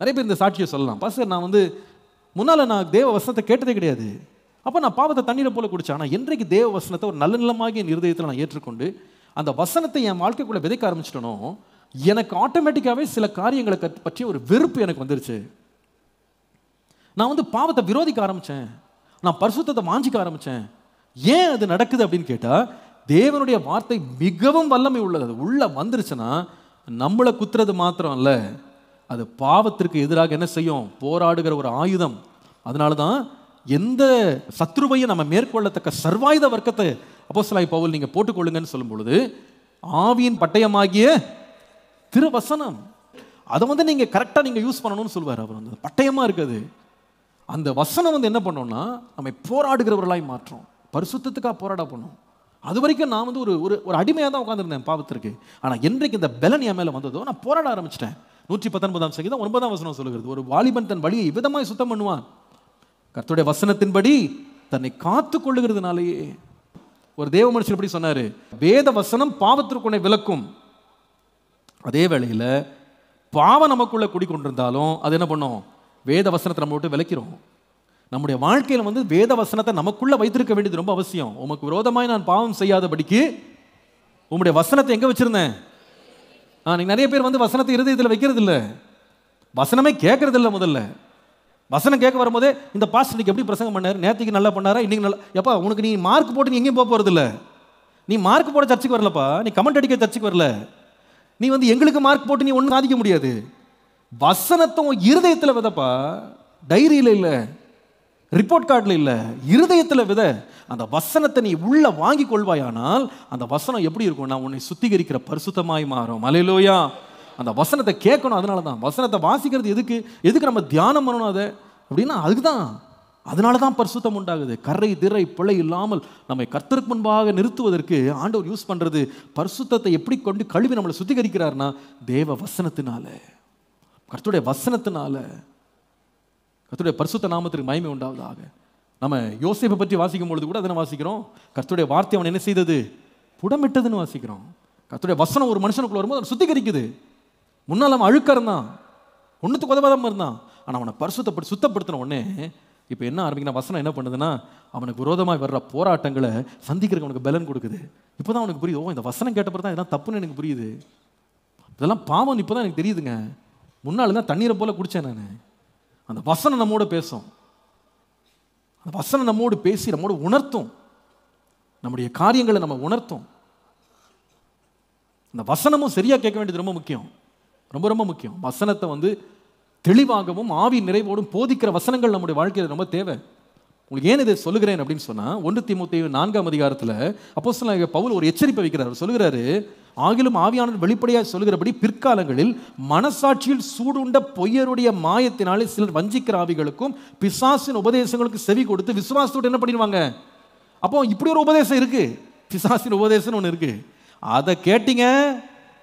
நிறைய பேர் இந்த சாட்சியை சொல்லலாம். பாஸ்டர், நான் முன்னால் நான் தேவ வசனத்தை கேட்டதே கிடையாது, அப்போ நான் பாவத்தை தண்ணீரை போல குடித்தேன். ஆனால் என்றைக்கு தேவ வசனத்தை ஒரு நல்ல நிலமாகி என் இருதயத்தில் நான் ஏற்றுக்கொண்டு அந்த வசனத்தை என் வாழ்க்கைக்குள்ளே விதைக்க ஆரம்பிச்சிட்டனோ, எனக்கு ஆட்டோமேட்டிக்காகவே சில காரியங்களை பற்றி ஒரு வெறுப்பு எனக்கு வந்துருச்சு. நான் பாவத்தை விரோதிக்க ஆரம்பித்தேன், நான் பரிசுத்தத்தை வாஞ்சிக்க ஆரம்பித்தேன். ஏன் அது நடக்குது அப்படின்னு கேட்டால், தேவனுடைய வார்த்தை மிகவும் வல்லமை உள்ளது. அது உள்ளே வந்துருச்சுன்னா நம்மளை குத்துறது மாத்திரம் இல்லை, அது பாவத்திற்கு எதிராக என்ன செய்யும், போராடுகிற ஒரு ஆயுதம். அதனால தான் எந்த சத்ருவையும் நம்ம மேற்கொள்ளத்தக்க சர்வாயுத வர்க்கத்தை அப்போஸ்தலனாகிய பவுல் நீங்கள் போட்டுக்கொள்ளுங்கன்னு சொல்லும் பொழுது, ஆவியின் பட்டயமாகிய திருவசனம், அதை நீங்கள் கரெக்டாக நீங்கள் யூஸ் பண்ணணும்னு சொல்லுவார். அவர் பட்டயமாக இருக்குது. அந்த வசனம் என்ன பண்ணோம்னா நம்மை போராடுகிறவர்களாய் மாற்றோம், பரிசுத்தத்துக்காக போராட பண்ணும். அது வரைக்கும் நான் ஒரு அடிமையாக தான் உட்காந்துருந்தேன் பாவத்திற்கு. ஆனால் என்றைக்கு இந்த பலன் என் மேலே வந்ததோ நான் போராட ஆரம்பிச்சிட்டேன். 119 சங்கீதம் 9 சொல்லுகிறது, ஒரு வாலிபன் தன் வழியை இவ்விதமாய் சுத்தம் பண்ணுவான், கர்த்தருடைய வசனத்தின்படி தன்னை காத்து கொள்ளுகிறதுனாலேயே. ஒரு தேவ மனுஷன் எப்படி சொன்னாரு, வேத வசனம் பாவத்திற்கு உன்னை விலக்கும். அதே வேளையில் பாவம் நமக்குள்ள குடிக்கொண்டிருந்தாலும் அது என்ன பண்ணும், வேத வசனத்தை நம்ம விட்டு விலக்கிறோம். நம்முடைய வாழ்க்கையில் வேத வசனத்தை நமக்குள்ள வைத்திருக்க வேண்டியது ரொம்ப அவசியம். உமக்கு விரோதமாய் நான் பாவம் செய்யாதபடிக்கு உம்முடைய வசனத்தை எங்க வச்சிருந்தேன்? நீங்க நிறைய பேர் வசனத்தை இருதயத்தில் வைக்கிறது இல்லை, வசனமே கேட்கறது இல்லை. முதல்ல வசனம் கேட்க வரும்போதே, இந்த பாஸ்டர் இன்னைக்கு எப்படி பிரசங்கம் பண்ணாரு, நேற்றுக்கு நல்லா பண்ணாரா, இன்னைக்கு நல்லா, எப்பா உனக்கு நீ மார்க் போட்டு நீ எங்கேயும் போக போறது இல்லை. நீ மார்க் போட சர்ச்சுக்கு வரலப்பா, நீ கமெண்ட் அடிக்க சர்ச்சுக்கு வரல. நீ எங்களுக்கு மார்க் போட்டு நீ ஒன்றும் சாதிக்க முடியாது. வசனத்தை இருதயத்தில் விதப்பா, டைரியில் இல்லை, ரிப்போர்ட் கார்டில் இல்லை, இருதயத்தில் வித. அந்த வசனத்தை நீ உள்ள வாங்கி கொள்வாயானால் அந்த வசனம் எப்படி இருக்கும், நான் உன்னை சுத்திகரிக்கிற பரிசுத்தமாய் மாறும். அல்லேலூயா. அந்த வசனத்தை கேட்கணும். அதனால தான் வசனத்தை வாசிக்கிறது. எதுக்கு நம்ம தியானம் பண்ணணும் அதை அப்படின்னா அதுக்கு தான். அதனால தான் பரிசுத்தம் உண்டாகுது. கரை திரை பிழை இல்லாமல் நம்மை கர்த்தருக்கு முன்பாக நிறுத்துவதற்கு ஆண்டவர் யூஸ் பண்ணுறது. பரிசுத்தத்தை எப்படி கொண்டு கழுவி நம்மளை சுத்திகரிக்கிறார்னா தேவ வசனத்தினால, கர்த்தருடைய வசனத்தினால. கர்த்தருடைய பரிசுத்த நாமத்திற்கு மகிமை உண்டாவதாக. நம்ம யோசேப்பை பற்றி வாசிக்கும் பொழுது கூட அதனை வாசிக்கிறோம், கர்த்தருடைய வார்த்தை அவன் என்ன செய்தது, புடமிட்டதுன்னு வாசிக்கிறோம். கர்த்தருடைய வசனம் ஒரு மனுஷனுக்குள்ள வரும்போது அவன் சுத்திகரிக்குது. முன்னால் அவன் அழுக்க இருந்தான், ஒன்றுத்துக்கு உதவாதமாக இருந்தான். ஆனால் அவனை பரிசுத்தப்பட்டு சுத்தப்படுத்தின உடனே இப்போ என்ன ஆரம்பிக்கணும், வசனம் என்ன பண்ணுதுன்னா அவனுக்கு விரோதமாக வர்ற போராட்டங்களை சந்திக்கிறதுக்கு அவனுக்கு பலன் கொடுக்குது. இப்போ தான் அவனுக்கு புரியுது, இந்த வசனம் கேட்டப்போ தான் இதெல்லாம் தப்புன்னு எனக்கு புரியுது, இதெல்லாம் பாவம் இப்போ தான் எனக்கு தெரியுதுங்க. முன்னால் தான் தண்ணீரை போல குடித்தேன் நான். அந்த வசனம் நம்மோட பேசும், அந்த வசனம் நம்மோடு பேசி நம்மோடு உணர்த்தும், நம்முடைய காரியங்களை நம்ம உணர்த்தும். அந்த வசனமும் சரியாக கேட்க வேண்டியது ரொம்ப முக்கியம், ரொம்ப ரொம்ப முக்கியம். வசனத்தை தெளிவாகவும் ஆவி நிறைவோடும் போதிக்கிற வசனங்கள் நம்முடைய வாழ்க்கையில் ரொம்ப தேவை. உங்களுக்கு ஏன் இதை சொல்லுகிறேன் அப்படின்னு சொன்னால், 1 தீமோத்தேயு 4 அதிகாரத்தில் அப்போஸ்தலனாகிய பவுல் ஒரு எச்சரிப்பை வைக்கிறார். சொல்லுகிறாரு, ஆகிலும் ஆவியானவர் வெளிப்படையாக சொல்லுகிறபடி பிற்காலங்களில் மனசாட்சியில் சூடுண்ட பொய்யருடைய மாயத்தினாலே சிலர் வஞ்சிக்கிற ஆவிகளுக்கும் பிசாசின் உபதேசங்களுக்கும் செவி கொடுத்து விசுவாசத்தோடு என்ன பண்ணிடுவாங்க. அப்போ இப்படி ஒரு உபதேசம் இருக்கு, பிசாசின் உபதேசம்னு ஒன்று இருக்கு. அதை கேட்டீங்க,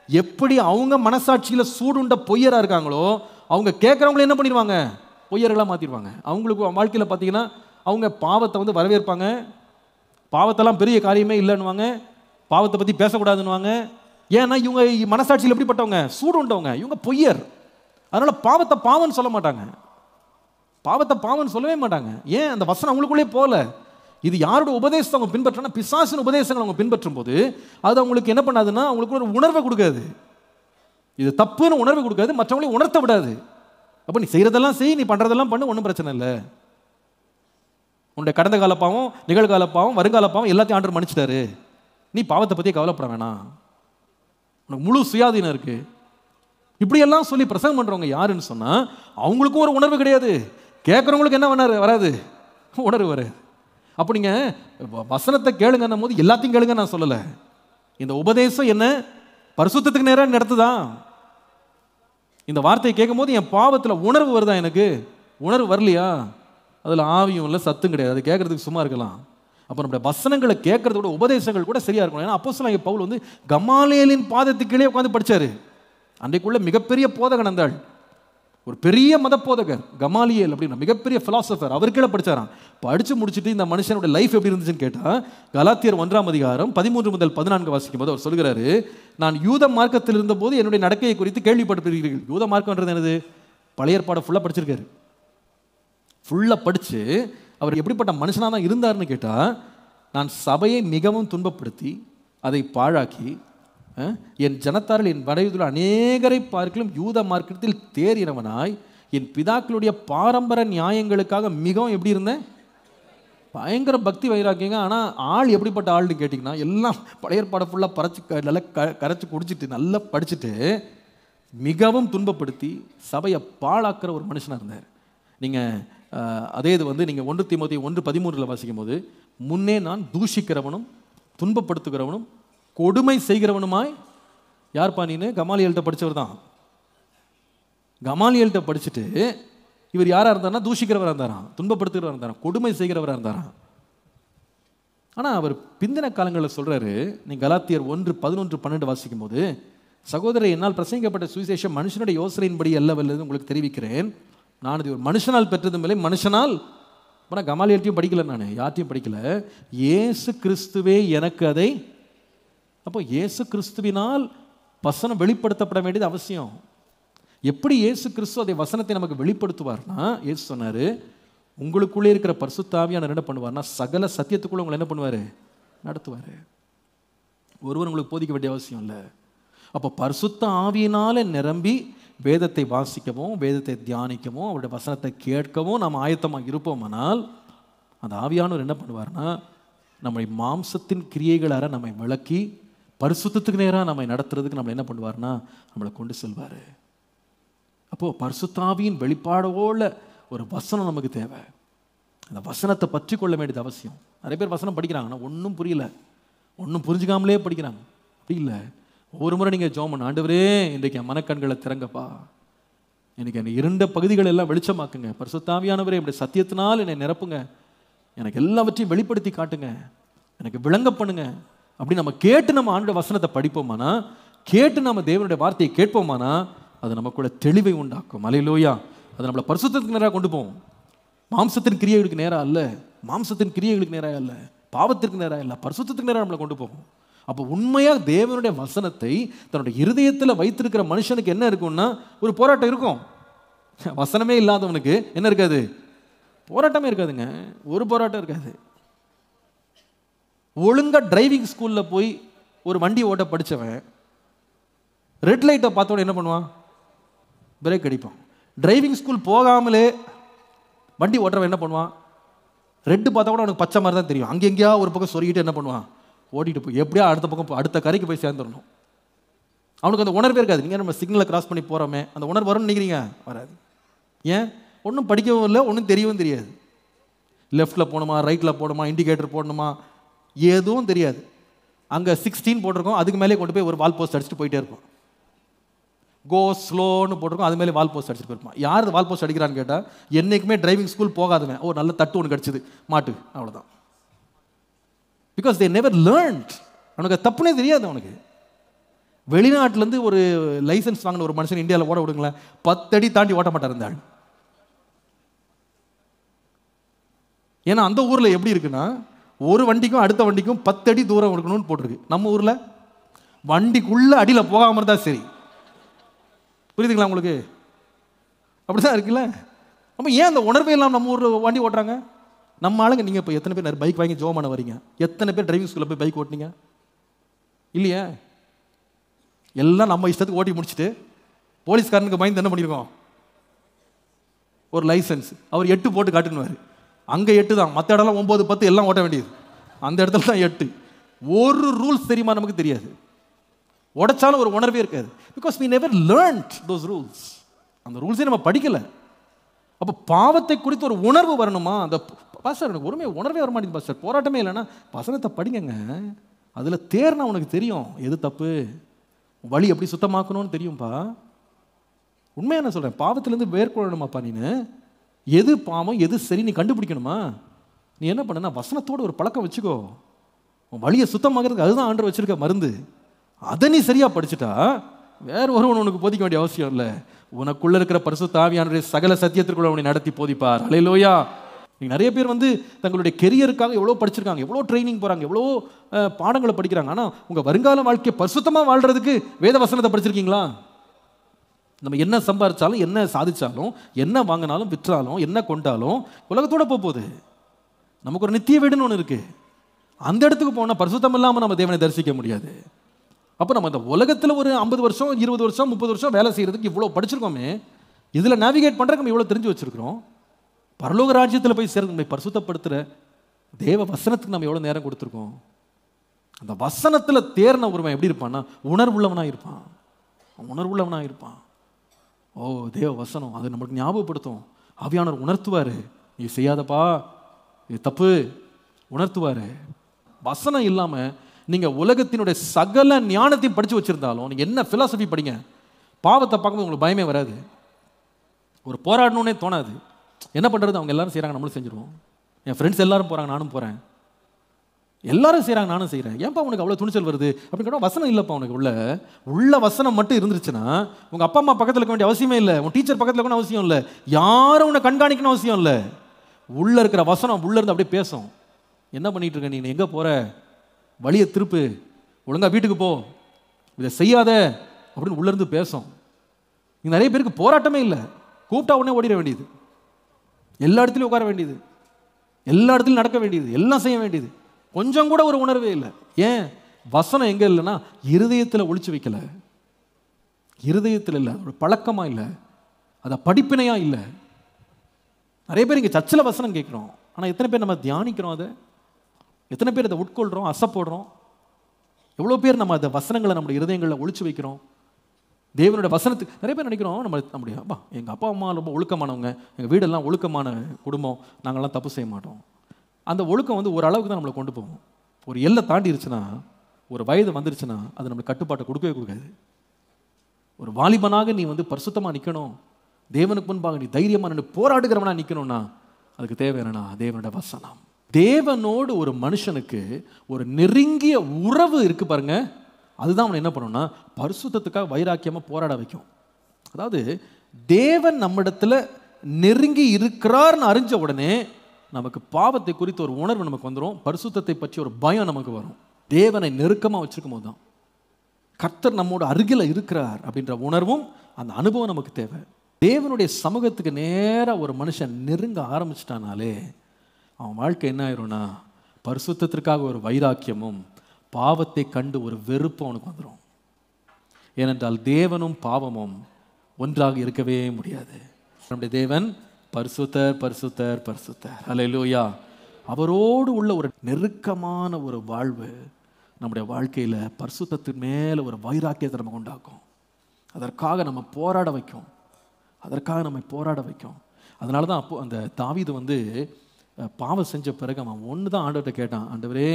எப்படி அவங்க மனசாட்சியில் சூடுண்ட பொய்யராக இருக்காங்களோ அவங்க கேட்குறவங்கள என்ன பண்ணிடுவாங்க, பொய்யர்களாக மாற்றிடுவாங்க. அவங்களுக்கு வாழ்க்கையில் பார்த்தீங்கன்னா அவங்க பாவத்தை வரவேற்பாங்க, பாவத்தெல்லாம் பெரிய காரியமே இல்லைன்னுவாங்க, பாவத்தை பற்றி பேசக்கூடாதுன்னுவாங்க. ஏன்னா இவங்க மனசாட்சியில் எப்படிப்பட்டவங்க, சூடு உண்டவங்க, இவங்க பொய்யர். அதனால் பாவத்தை பாவம்னு சொல்ல மாட்டாங்க, பாவத்தை பாவம்னு சொல்லவே மாட்டாங்க. ஏன், அந்த வசனம் அவங்களுக்குள்ளே போகல. இது யாரோட உபதேசத்தை அவங்க பின்பற்றினா, பிசாசின் உபதேசங்களை அவங்க பின்பற்றும் போது அது அவங்களுக்கு என்ன பண்ணாதுன்னா அவங்களுக்கு ஒரு உணர்வை கொடுக்காது, இது தப்புன்னு உணர்வை கொடுக்காது, மற்றவங்களையும் உணர்த்த விடாது. அப்போ நீ செய்கிறதெல்லாம் செய், நீ பண்ணுறதெல்லாம் பண்ணு, ஒன்றும் பிரச்சனை இல்லை. உன்னுடைய கடந்த கால பாவம், நிகழ்கால பாவம், வருங்கால பாவம் எல்லாத்தையும் ஆண்டவர் மன்னிச்சிட்டாரு, நீ பாவத்தை பற்றி கவலைப்பட வேணாம், உனக்கு முழு சுயாதீனம் இருக்கு. இப்படியெல்லாம் சொல்லி பிரசங்கம் பண்ணுறவங்க யாருன்னு சொன்னால் அவங்களுக்கும் ஒரு உணர்வு கிடையாது, கேட்குறவங்களுக்கு என்ன வராது, உணர்வு வராது. அப்போ நீங்கள் வசனத்தை கேளுங்கன்னும் போது எல்லாத்தையும் கேளுங்க நான் சொல்லலை. இந்த உபதேசம் என்ன பரிசுத்தத்துக்கு நேராக நடத்துதான். இந்த வார்த்தையை கேட்கும் போது என் பாவத்தில் உணர்வு வருதா, எனக்கு உணர்வு வரலையா, அதில் ஆவியும் இல்லை சத்தும் கிடையாது, அது கேட்கறதுக்கு சும்மா இருக்கலாம். அப்போ நம்முடைய வசனங்களை கேட்கறதோட உபதேசங்கள் கூட சரியா இருக்கணும். ஏன்னா அப்போஸ்தலனாகிய பவுல் கமாலியேலின் பாதத்துக்கு கீழே உட்காந்து படிச்சாரு. அன்றைக்குள்ள மிகப்பெரிய போதகன் அந்த ஆள், ஒரு பெரிய மத போதகர் கமாலியேல் அப்படின்னா மிகப்பெரிய பிலாசபர், அவர் கீழே படிச்சாராம். படிச்சு முடிச்சுட்டு இந்த மனுஷனோட லைஃப் எப்படி இருந்துச்சுன்னு கேட்டால், கலாத்தியர் 1 அதிகாரம் 13 முதல் 14 வாசிக்கும் போது அவர் சொல்கிறாரு, நான் யூத மார்க்கத்தில் இருந்தபோது என்னுடைய நடக்கையை குறித்து கேள்விப்பட்டிருக்கிறீர்கள். யூத மார்க்கம்ன்றது என்னது, பழைய ஏற்பாடை ஃபுல்லாக படிச்சிருக்காரு. ஃபுல்லாக படித்து அவர் எப்படிப்பட்ட மனுஷனாக தான் இருந்தார்னு கேட்டால், நான் சபையை மிகவும் துன்பப்படுத்தி அதை பாழாக்கி என் ஜனத்தாரில் என் வடையுள்ள அநேகரை பார்க்கலும் யூத மார்க்கத்தில் தேறினவனாய் என் பிதாக்களுடைய பாரம்பரிய நியாயங்களுக்காக மிகவும் எப்படி இருந்தேன், பயங்கர பக்தி வைராக்கியங்க. ஆனால் ஆள் எப்படிப்பட்ட ஆள்னு கேட்டிங்கன்னா, எல்லாம் பழைய ஏற்பாடை ஃபுல்லாக நல்லா கரைச்சி குடிச்சிட்டு நல்லா படிச்சுட்டு மிகவும் துன்பப்படுத்தி சபையை பாழாக்குற ஒரு மனுஷனாக இருந்தார். நீங்கள் அதே இது வந்து நீங்கள் 1 தீமோத்தேயு 1:13 வாசிக்கும் போது, முன்னே நான் தூஷிக்கிறவனும் துன்பப்படுத்துகிறவனும் கொடுமை செய்கிறவனுமாய், யார் பானின்னு கமாலியல்கிட்ட படித்தவர் தான். கமாலியல்கிட்ட படிச்சுட்டு இவர் யாராக இருந்தார்னா தூஷிக்கிறவராக இருந்தாராம், துன்பப்படுத்துகிறவராக இருந்தாராம், கொடுமை செய்கிறவராக இருந்தாராம். ஆனால் அவர் பிந்தின காலங்களில் சொல்கிறாரு, நீங்கள் கலாத்தியர் 1:11-12 வாசிக்கும் போது, சகோதரர் என்னால் பிரசங்கிக்கப்பட்ட சுவிசேஷம் மனுஷனுடைய யோசனையின்படி அல்லவல்லது உங்களுக்கு தெரிவிக்கிறேன். நான் இது ஒரு மனுஷனால் பெற்றதும் இல்லை, மனுஷனால். ஆனால் கமாலியல்ட்டையும் படிக்கல, நான் யார்ட்டையும் படிக்கல, இயேசு கிறிஸ்துவே எனக்கு அதை. அப்போ இயேசு கிறிஸ்துவினால் வசனம் வெளிப்படுத்தப்பட வேண்டியது அவசியம். எப்படி இயேசு கிறிஸ்து அதை வசனத்தை நமக்கு வெளிப்படுத்துவார்னா, இயேசு சொன்னார், உங்களுக்குள்ளே இருக்கிற பரிசுத்த ஆவியானவர் என்ன பண்ணுவார்னா சகல சத்தியத்துக்குள்ள உங்களை என்ன பண்ணுவார், நடத்துவார். ஒருவர் உங்களுக்கு போதிக்க வேண்டிய அவசியம் இல்லை. அப்போ பரிசுத்த ஆவியினால நிரம்பி வேதத்தை வாசிக்கவும் வேதத்தை தியானிக்கவும் அவருடைய வசனத்தை கேட்கவும் நாம் ஆயத்தமாக இருப்போமானால், அந்த ஆவியானவர் என்ன பண்ணுவார்னா நம்முடைய மாம்சத்தின் கிரியைகளார நம்மை விளக்கி பரிசுத்தத்துக்கு நேராக நம்மை நடத்துறதுக்கு நம்மளை என்ன பண்ணுவார்னா நம்மளை கொண்டு செல்வார். அப்போது பரிசுத்தாவியின் வெளிப்பாடோட ஒரு வசனம் நமக்கு தேவை. அந்த வசனத்தை பற்றி கொள்ள வேண்டியது அவசியம். நிறைய பேர் வசனம் படிக்கிறாங்க, ஆனால் ஒன்றும் புரியல, ஒன்றும் புரிஞ்சுக்காமலே படிக்கிறாங்க. அப்படி இல்லை. ஒவ்வொரு முறை நீங்கள் ஜெபம் பண்ண, ஆண்டவரே இன்றைக்கு என் மனக்கண்களை திறங்கப்பா, எனக்கு அந்த இருண்ட பகுதிகள் எல்லாம் வெளிச்சமாக்குங்க, பரிசுத்தாவியானவரே இப்படி சத்தியத்தினால் என்னை நிரப்புங்க, எனக்கு எல்லாவற்றையும் வெளிப்படுத்தி காட்டுங்க, எனக்கு விளங்க பண்ணுங்க. அப்படி நம்ம கேட்டு நம்ம ஆண்டோட வசனத்தை படிப்போமானா, கேட்டு நம்ம தேவனுடைய வார்த்தையை கேட்போமானா, அது நமக்குள்ள தெளிவை உண்டாக்கும். அல்லேலூயா. அது நம்மளை பரிசுத்தத்துக்கு நேராக கொண்டு போவோம். மாம்சத்தின் கிரியைகளுக்கு நேராக அல்ல, மாம்சத்தின் கிரியைகளுக்கு நேராக அல்ல, பாவத்திற்கு நேராக இல்லை, பரிசுத்தத்துக்கு நேராக நம்மளை கொண்டு போகும். அப்போ உண்மையாக தேவனுடைய வசனத்தை தன்னுடைய இருதயத்தில் வைத்திருக்கிற மனுஷனுக்கு என்ன இருக்கும்னா ஒரு போராட்டம் இருக்கும். வசனமே இல்லாதவனுக்கு என்ன இருக்காது, போராட்டமே இருக்காதுங்க. ஒரு போராட்டம் இருக்காது. ஒழுங்கா டிரைவிங் ஸ்கூலில் போய் ஒரு வண்டி ஓட்ட படித்தவன் ரெட் லைட்டை பார்த்தோட என்ன பண்ணுவான், பிரேக் அடிப்பான். டிரைவிங் ஸ்கூல் போகாமலே வண்டி ஓட்டுறவன் என்ன பண்ணுவான், ரெட்டு பார்த்தா கூட அவனுக்கு பச்சை மாதிரி தான் தெரியும், அங்கே எங்கேயா ஒரு பக்கம் சொருகிட்டு என்ன பண்ணுவான், ஓட்டிட்டு போய் எப்படியா அடுத்த பக்கம் அடுத்த கரைக்கு போய் சேர்ந்துடணும். அவனுக்கு அந்த உணர்வே இருக்காது. நீங்கள் நம்ம சிக்னலை கிராஸ் பண்ணி போகிறோமே அந்த உணர்வு வரும்னு நினைக்கிறீங்க, வராது. ஏன், ஒன்றும் படிக்கவும் இல்லை, ஒன்றும் தெரியவும் தெரியாது. லெஃப்டில் போகணுமா ரைட்டில் போகணுமா இண்டிகேட்டர் போடணுமா எதுவும் தெரியாது. அங்கே 16 போட்டிருக்கோம், அதுக்கு மேலே கொண்டு போய் ஒரு வால் போஸ்ட் அடிச்சுட்டு போயிட்டே இருக்கும். கோ ஸ்லோன்னு போட்டிருக்கோம், அது மேலே வால் போஸ்ட் அடிச்சுட்டு போயிருப்பான். யார் வால் போஸ்ட் அடிக்கிறான்னு கேட்டால், என்றைக்குமே டிரைவிங் ஸ்கூல் போகாதுங்க. ஓ நல்ல தட்டு ஒன்று கிடச்சிது மாட்டு, அவ்வளோதான். Because they never learnt. அவனுக்கு தப்புனே தெரியாது. அவனுக்கு வெளிநாட்டிலேருந்து ஒரு லைசன்ஸ் வாங்கின ஒரு மனுஷன் இந்தியாவில் ஓட விடுங்களேன், 10 அடி தாண்டி ஓட்ட மாட்டார் இந்த ஆள். ஏன்னா அந்த ஊரில் எப்படி இருக்குன்னா, ஒரு வண்டிக்கும் அடுத்த வண்டிக்கும் 10 அடி தூரம் இருக்கணும்னு போட்டிருக்கு. நம்ம ஊரில் வண்டிக்குள்ளே அடியில் போகாமல் இருந்தால் சரி. புரியுதுங்களா உங்களுக்கு? அப்படிதான் இருக்குல்ல. நம்ம ஏன் அந்த உணர்வை எல்லாம் நம்ம ஊரில் வண்டி ஓட்டுறாங்க? நம்ம ஆளுங்க. நீங்கள் இப்போ எத்தனை பேர் பைக் வாங்கி ஜோமான வரீங்க? எத்தனை பேர் டிரைவிங் ஸ்கூலில் போய் பைக் ஓட்டினீங்க? இல்லையா? எல்லாம் நம்ம இஷ்டத்துக்கு ஓட்டி முடிச்சுட்டு போலீஸ்காரனுக்கு பயந்து என்ன பண்ணியிருக்கோம், ஒரு லைசன்ஸ் அவர் 8 போட்டு காட்டுனுவார். அங்கே 8 தான், மற்ற இடம்லாம் 9, 10 எல்லாம் ஓட்ட வேண்டியது. அந்த இடத்துல தான் 8. ஒரு ரூல்ஸ் தெரியுமா? நமக்கு தெரியாது. உடைச்சாலும் ஒரு உணர்வே இருக்காது. Because we never learned those rules. அந்த ரூல்ஸே நம்ம படிக்கலை. அப்போ பாவத்தை குறித்து ஒரு உணர்வு வரணுமா? அந்த பாஸ்டர் எனக்கு ஒருமே உணர்வே வர மாட்டேங்குது பாஸ்டர். போராட்டமே இல்லைன்னா வசனத்தை படிங்கங்க, அதில் தேர்னா உனக்கு தெரியும் எது தப்பு, வழி எப்படி சுத்தமாக்கணும்னு தெரியும்ப்பா. உண்மையாக என்ன சொல்கிறேன், பாவத்திலேருந்து வேர்க்கொள்ளணுமாப்பா. நீனு எது பாவம் எது சரி நீ கண்டுபிடிக்கணுமா? நீ என்ன பண்ணுன்னா வசனத்தோடு ஒரு பழக்கம் வச்சுக்கோ. உன் வழியை சுத்தமாகிறதுக்கு அதுதான் ஆண்டவர் வச்சிருக்க மருந்து. அதை நீ சரியாக படிச்சுட்டா வேற ஒருவன் உனக்கு போதிக்க வேண்டிய அவசியம் இல்லை. உனக்குள்ள இருக்கிற பரிசுத்த ஆவியானவருடைய சகல சத்தியத்திற்குள்ள உன்னை நடத்தி போதிப்பார். அல்லேலூயா. நிறைய பேர் தங்களுடைய கெரியருக்காக எவ்வளோ படிச்சிருக்காங்க, எவ்வளோ ட்ரைனிங் போகிறாங்க, எவ்வளோ பாடங்களை படிக்கிறாங்க. ஆனால் உங்கள் வருங்கால வாழ்க்கையை பரிசுத்தமாக வாழ்கிறதுக்கு வேத வசனத்தை படிச்சிருக்கீங்களா? நம்ம என்ன சம்பாதிச்சாலும், என்ன சாதிச்சாலும், என்ன வாங்கினாலும், விற்றாலும், என்ன கொண்டாலும் உலகத்தோட போகுது. நமக்கு ஒரு நித்திய வீடுன்னு ஒன்று இருக்கு. அந்த இடத்துக்கு போனால் பரிசுத்தம் இல்லாமல் நம்ம தேவனை தரிசிக்க முடியாது. அப்போ நம்ம இந்த உலகத்தில் ஒரு 50 வருஷம் 20 வருஷம் 30 வருஷம் வேலை செய்யறதுக்கு இவ்வளோ படிச்சிருக்கோமே, இதில் நேவிகேட் பண்ணுறதுக்கு நம்ம இவ்வளோ தெரிஞ்சு வச்சிருக்கிறோம். பரலோக ராஜ்யத்தில் போய் சேர்ந்து நம்மை பரிசுத்தப்படுத்துகிற தேவ வசனத்துக்கு நம்ம எவ்வளோ நேரம் கொடுத்துருக்கோம். அந்த வசனத்தில் தேர்ன ஒருவன் எப்படி இருப்பான்னா உணர்வுள்ளவனாக இருப்பான். உணர்வுள்ளவனாக இருப்பான். ஓ, தேவ வசனம் அது நம்மளுக்கு ஞாபகப்படுத்தும். ஆவியானவர் உணர்த்துவார், நீ செய்யாதப்பா, இது தப்பு, உணர்த்துவார். வசனம் இல்லாமல் நீங்கள் உலகத்தினுடைய சகல ஞானத்தையும் படித்து வச்சுருந்தாலும், நீங்கள் என்ன ஃபிலாசபி படிங்க, பாவத்தை பார்க்கும்போது உங்களுக்கு பயமே வராது. ஒரு போராடணுன்னே தோணாது. என்ன பண்ணுறது, அவங்க எல்லாரும் செய்கிறாங்க, நம்மளும் செஞ்சுருவோம். என் ஃப்ரெண்ட்ஸ் எல்லாரும் போகிறாங்க, நானும் போகிறேன். எல்லாரும் செய்கிறாங்க, நானும் செய்கிறேன். ஏன்ப்பா உனக்கு அவ்வளோ துணிச்சல் வருது அப்படின்னு கேட்டால், வசனம் இல்லைப்பா உனக்கு. உள்ள வசனம் மட்டும் இருந்துருச்சுன்னா உங்கள் அப்பா அம்மா பக்கத்தில் இருக்க வேண்டிய அவசியமே இல்லை, உன் டீச்சர் பக்கத்தில் இருக்கணும் அவசியம் இல்லை, யாரும் உன்னை கண்காணிக்கணும் அவசியம் இல்லை. உள்ளே இருக்கிற வசனம் உள்ளே இருந்து அப்படியே பேசும். என்ன பண்ணிட்டு இருக்க நீ, எங்கே போகிற, வழியை திருப்பு, ஒழுங்காக வீட்டுக்கு போ, இதை செய்யாத அப்படின்னு உள்ளேருந்து பேசும். இங்கே நிறைய பேருக்கு போராட்டமே இல்லை, கூப்பிட்டா உடனே ஓடிட வேண்டியது, எல்லா இடத்துலையும் உட்கார வேண்டியது, எல்லா இடத்துலையும் நடக்க வேண்டியது, எல்லாம் செய்ய வேண்டியது. கொஞ்சம் கூட ஒரு உணர்வே இல்லை. ஏன்? வசனம் எங்கே இல்லைன்னா இருதயத்தில் ஒளிச்சு வைக்கல. இருதயத்தில் இல்லை, ஒரு பழக்கமாக இல்லை, அதை படிப்பினையாக இல்லை. நிறைய பேர் இங்கே சர்ச்சில் வசனம் கேட்குறோம், ஆனால் எத்தனை பேர் நம்ம தியானிக்கிறோம், அதை எத்தனை பேர் அதை உட்கொள்கிறோம், அசைப்படுறோம்? எவ்வளோ பேர் நம்ம அந்த வசனங்களை நம்முடைய இருதயங்களில் ஒளிச்சு வைக்கிறோம்? தேவனுடைய வசனத்துக்கு நிறைய பேர் நினைக்கிறோம் நம்முடைய அப்பா, எங்கள் அப்பா அம்மா ரொம்ப ஒழுக்கமானவங்க, எங்கள் வீடெல்லாம் ஒழுக்கமான குடும்பம், நாங்கள்லாம் தப்பு செய்ய மாட்டோம். அந்த ஒழுக்கம் ஒரு அளவுக்கு தான் நம்மளை கொண்டு போவோம். ஒரு எல்லை தாண்டிடுச்சுன்னா, ஒரு வயது வந்துருச்சுன்னா அது நம்மளுக்கு கட்டுப்பாட்டை கொடுக்கவே கொடுக்காது. ஒரு வாலிபனாக நீ பரிசுத்தமாக நிற்கணும், தேவனுக்கு முன்பாக நீ தைரியமாக நின்று போராடுகிறவனா நிற்கணும்னா அதுக்கு தேவை என்னன்னா தேவனுடைய வசனம். தேவனோடு ஒரு மனுஷனுக்கு ஒரு நெருங்கிய உறவு இருக்கு பாருங்க, அதுதான் அவனை என்ன பண்ணணும்னா பரிசுத்தத்துக்காக வைராக்கியமாக போராட வைக்கும். அதாவது தேவன் நம்மிடத்துல நெருங்கி இருக்கிறார்னு அறிஞ்ச உடனே நமக்கு பாவத்தை குறித்த ஒரு உணர்வு நமக்கு வந்துடும், பரிசுத்தத்தை பற்றி ஒரு பயம் நமக்கு வரும். தேவனை நெருக்கமாக வச்சிருக்கும் போது தான் கர்த்தர் நம்மோட அருகில் இருக்கிறார் அப்படின்ற உணர்வும் அந்த அனுபவம் நமக்கு தேவை. தேவனுடைய சமூகத்துக்கு நேராக ஒரு மனுஷன் நெருங்க ஆரம்பிச்சிட்டானாலே அவன் வாழ்க்கை என்ன ஆயிரும்னா பரிசுத்தத்திற்காக ஒரு வைராக்கியமும் பாவத்தை கண்டு ஒரு வெறுப்பும் அவனுக்கு வந்துடும். ஏனென்றால் தேவனும் பாவமும் ஒன்றாக இருக்கவே முடியாது. நம்முடைய தேவன் பரிசுத்தர் பரிசுத்தர் பரிசுத்தர், அல்லேலூயா. அவரோடு உள்ள ஒரு நெருக்கமான ஒரு வாழ்வு நம்முடைய வாழ்க்கையில் பரிசுத்தத்தின் மேலே ஒரு வைராக்கியத்தை நம்ம உண்டாக்கும். அதற்காக நம்ம போராட வைக்கும், அதற்காக நம்ம போராட வைக்கும். அதனால தான் அப்போ அந்த தாவீது பாவம் செஞ்ச பிறகு அவன் ஒன்று தான் ஆண்டவர்கிட்ட கேட்டான், ஆண்டவரே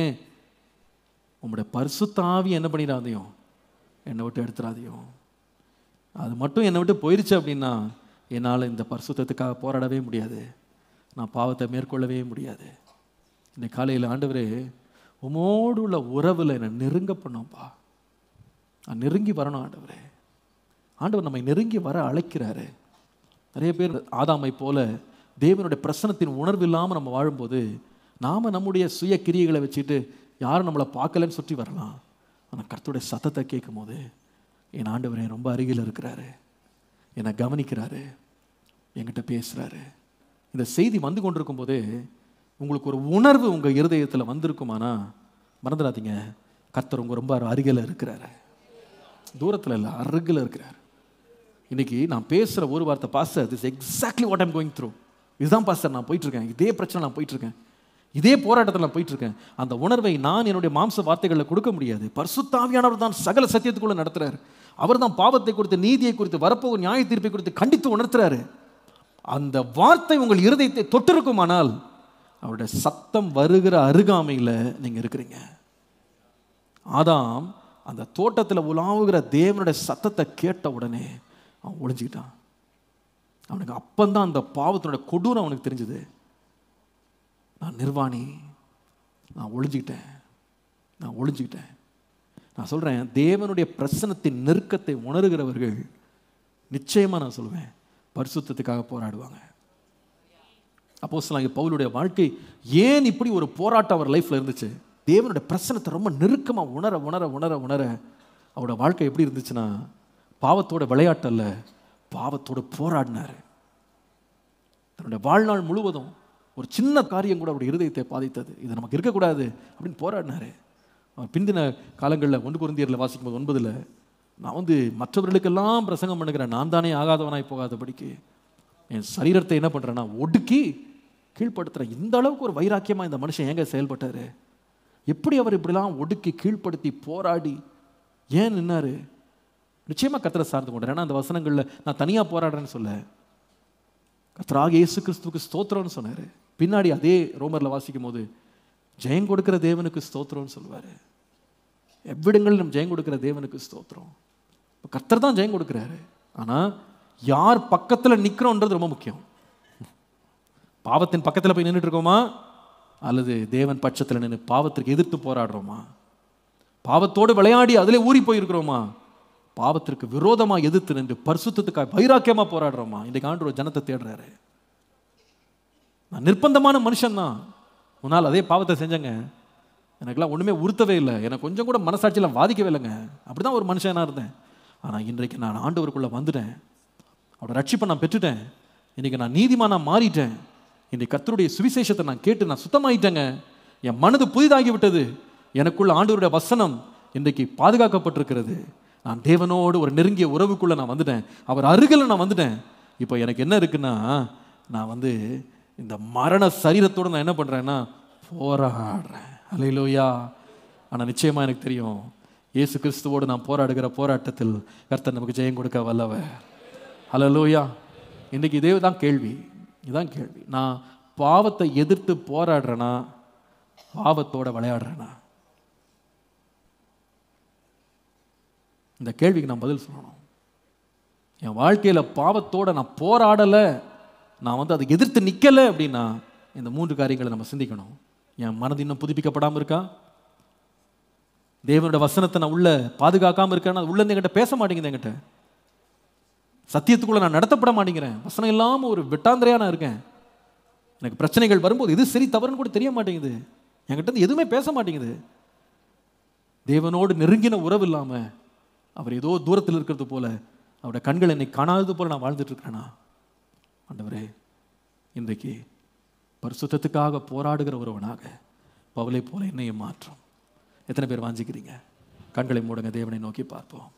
உங்களுடைய பரிசுத்த ஆவி என்ன பண்ணிடாதையும் என்னை விட்டு எடுத்துடாதையும். அது மட்டும் என்னை விட்டு போயிடுச்சு அப்படின்னா என்னால் இந்த பரிசுத்தத்துக்காக போராடவே முடியாது, நான் பாவத்தை மேற்கொள்ளவே முடியாது. இந்த காலையில் ஆண்டவரே உமோடு உள்ள உறவில் என்னை நெருங்க பண்ணோம்ப்பா, நான் நெருங்கி வரணும் ஆண்டவரே. ஆண்டவர் நம்மை நெருங்கி வர அழைக்கிறாரு. நிறைய பேர் ஆதாமை போல தேவனுடைய பிரசனத்தின் உணர்வு இல்லாமல் நம்ம வாழும்போது நாம் நம்முடைய சுய கிரியைகளை வச்சுட்டு யாரும் நம்மளை பார்க்கலன்னு சுற்றி வரலாம். ஆனால் கர்த்தருடைய சத்தத்தை கேட்கும் போது என் ஆண்டவரே ரொம்ப அருகில் இருக்கிறாரு, என்னை கவனிக்கிறாரு, என்கிட்ட பேசுகிறாரு. இந்த செய்தி வந்து கொண்டிருக்கும் போதே உங்களுக்கு ஒரு உணர்வு உங்கள் இருதயத்தில் வந்திருக்குமானா மறந்துடாதீங்க, கர்த்தர் உங்கள் ரொம்ப அருகில் இருக்கிறாரு, தூரத்தில் இல்லை, அருகில் இருக்கிறார். இன்னைக்கு நான் பேசுகிற ஒரு வார்த்தை, pastor this exactly what I'm going through, இதுதான் பாஸ்டர் நான் போயிட்டுருக்கேன், இதே பிரச்சனை நான் போயிட்டுருக்கேன், இதே போராட்டத்தில் நான் போயிட்டுருக்கேன். அந்த உணர்வை நான் என்னுடைய மாம்ச வார்த்தைகளில் கொடுக்க முடியாது. பரிசுத்த ஆவியானவர் தான் சகல சத்தியத்துக்குள்ளே நடத்துகிறார். அவர் தான் பாவத்தை குறித்து, நீதியை குறித்து, வரப்போகும் நியாய தீர்ப்பை குறித்து கண்டித்து உணர்த்துறாரு. அந்த வார்த்தை உங்கள் இருதயத்தை தொட்டிருக்குமானால் அவருடைய சத்தம் வருகிற அருகாமையில் நீங்கள் இருக்கிறீங்க. ஆதாம் அந்த தோட்டத்தில் உலாவுகிற தேவனுடைய சத்தத்தை கேட்ட உடனே அவன் ஒளிஞ்சிக்கிட்டான். அவனுக்கு அப்பந்தான் அந்த பாவத்தினுடைய கொடூரம் அவனுக்கு தெரிஞ்சது. நான் நிர்வாணி, நான் ஒளிஞ்சிக்கிட்டேன். நான் சொல்கிறேன், தேவனுடைய பிரசனத்தின் நெருக்கத்தை உணர்கிறவர்கள் நிச்சயமாக நான் சொல்லுவேன் பரிசுத்தத்துக்காக போராடுவாங்க. அப்போஸ்தலனாகிய பவுலுடைய வாழ்க்கை ஏன் இப்படி ஒரு போராட்டம் அவர் லைஃப்பில் இருந்துச்சு? தேவனுடைய பிரசனத்தை ரொம்ப நெருக்கமாக உணர உணர உணர உணர அவரோட வாழ்க்கை எப்படி இருந்துச்சுன்னா பாவத்தோட விளையாட்டு அல்ல, பாவத்தோடு போராடினார். தன்னுடைய வாழ்நாள் முழுவதும் ஒரு சின்ன காரியம் கூட அவருடைய இருதயத்தை பாதித்தது. இது நமக்கு இருக்கக்கூடாது அப்படின்னு போராடினார். பிந்தின காலங்களில் 1 கொரிந்தியரில் வாசிக்கும் போது 9 நான் மற்றவர்களுக்கெல்லாம் பிரசங்கம் பண்ணுகிறேன், நான் தானே ஆகாதவனாய் போகாதபடிக்கு என் சரீரத்தை என்ன பண்ணுறேன்னா ஒடுக்கி கீழ்ப்படுத்துகிறேன். இந்த அளவுக்கு ஒரு வைராக்கியமாக இந்த மனுஷன் ஏங்க செயல்பட்டார்? எப்படி அவர் இப்படிலாம் ஒடுக்கி கீழ்ப்படுத்தி போராடி ஏன் நின்னாரு? நிச்சயமாக கர்த்தரை சார்ந்து கொண்டார். ஏன்னா அந்த வசனங்களில் நான் தனியாக போராடுறேன்னு சொல்ல, கர்த்தராகிய இயேசு கிறிஸ்துவுக்கு ஸ்தோத்திரம்னு சொன்னார். பின்னாடி அதே ரோமரில் வாசிக்கும் போது ஜெயம் கொடுக்கிற தேவனுக்கு ஸ்தோத்திரம்னு சொல்லுவார். எவ்விடங்களில் நம்ம ஜெயம் கொடுக்கிற தேவனுக்கு ஸ்தோத்திரம். இப்போ கர்த்தர் தான் ஜெயம் கொடுக்குறாரு. ஆனால் யார் பக்கத்தில் நிற்கிறோன்றது ரொம்ப முக்கியம். பாவத்தின் பக்கத்தில் போய் நின்றுட்டு இருக்கோமா, அல்லது தேவன் பட்சத்தில் நின்று பாவத்திற்கு எதிர்த்து போராடுறோமா? பாவத்தோடு விளையாடி அதிலே ஊறி போயிருக்கிறோமா? பாவத்திற்கு விரோதமாக எதிர்த்து நின்று பரிசுத்தத்துக்காக வைராக்கியமாக போராடுறோமா? இன்றைக்கு ஆண்டவர் ஜனத்தை தேடுறாரு. நான் நிர்பந்தமான மனுஷன்தான். முன்னால் அதே பாவத்தை செஞ்சேங்க, எனக்குலாம் ஒன்றுமே உறுத்தவே இல்லை, எனக்கு கொஞ்சம் கூட மனசாட்சியில் வாதிக்கவே இல்லைங்க. அப்படி தான் ஒரு மனுஷனாக இருந்தேன். ஆனால் இன்றைக்கு நான் ஆண்டவருக்குள்ளே வந்துட்டேன், அவரோட ரட்சிப்பை நான் பெற்றுட்டேன். இன்றைக்கி நான் நீதிமானாக மாறிட்டேன். இன்றைக்கு கர்த்தருடைய சுவிசேஷத்தை நான் கேட்டு நான் சுத்தமாயிட்டேங்க. என் மனது புதிதாகி விட்டது. எனக்குள்ள ஆண்டவருடைய வசனம் இன்றைக்கு பாதுகாக்கப்பட்டிருக்கிறது. நான் தேவனோடு ஒரு நெருங்கிய உறவுக்குள்ளே நான் வந்துட்டேன். அவர் அருகில் நான் வந்துட்டேன். இப்போ எனக்கு என்ன இருக்குன்னா, நான் இந்த மரண சரீரத்தோடு நான் என்ன பண்ணுறேன்னா போராடுறேன். அல்லேலூயா. ஆனால் நிச்சயமாக எனக்கு தெரியும், இயேசு கிறிஸ்துவோடு நான் போராடுகிற போராட்டத்தில் கர்த்தர் நமக்கு ஜெயம் கொடுக்க வல்லவர். அல்லேலூயா. இன்றைக்கி இதே தான் கேள்வி, இதுதான் கேள்வி. நான் பாவத்தை எதிர்த்து போராடுறேனா, பாவத்தோட விளையாடுறேனா? இந்த கேள்விக்கு நான் பதில் சொல்லணும். என் வாழ்க்கையில் பாவத்தோட நான் போராடலை, நான் அதை எதிர்த்து நிற்கலை அப்படின்னா இந்த 3 காரியங்களை நம்ம சிந்திக்கணும். என் மனது இன்னும் புதுப்பிக்கப்படாமல் இருக்கா? தேவனுடைய வசனத்தை நான் உள்ள பாதுகாக்காமல் இருக்கேன்னா, அது உள்ளேருந்து என்கிட்ட பேச மாட்டேங்குது. என்கிட்ட சத்தியத்துக்குள்ள நான் நடத்தப்பட மாட்டேங்கிறேன். வசனம் இல்லாமல் ஒரு வெட்டாந்திரையாக நான் இருக்கேன். எனக்கு பிரச்சனைகள் வரும்போது எது சரி தவறுன்னு கூட தெரிய மாட்டேங்குது. என்கிட்ட எதுவுமே பேச மாட்டேங்குது. தேவனோடு நெருங்கின உறவு இல்லாமல் அவர் ஏதோ தூரத்தில் இருக்கிறது போல, அவருடைய கண்கள் என்னை காணாதது போல நான் வாழ்ந்துட்டு இருக்கிறேனா? ஆண்டவரே, இன்றைக்கு பரிசுத்தத்துக்காக போராடுகிற ஒருவனாக பவுலை போல என்னையும் மாற்றும். எத்தனை பேர் வாஞ்சிக்கிறீங்க? கண்களை மூடுங்க, தேவனை நோக்கி பார்ப்போம்.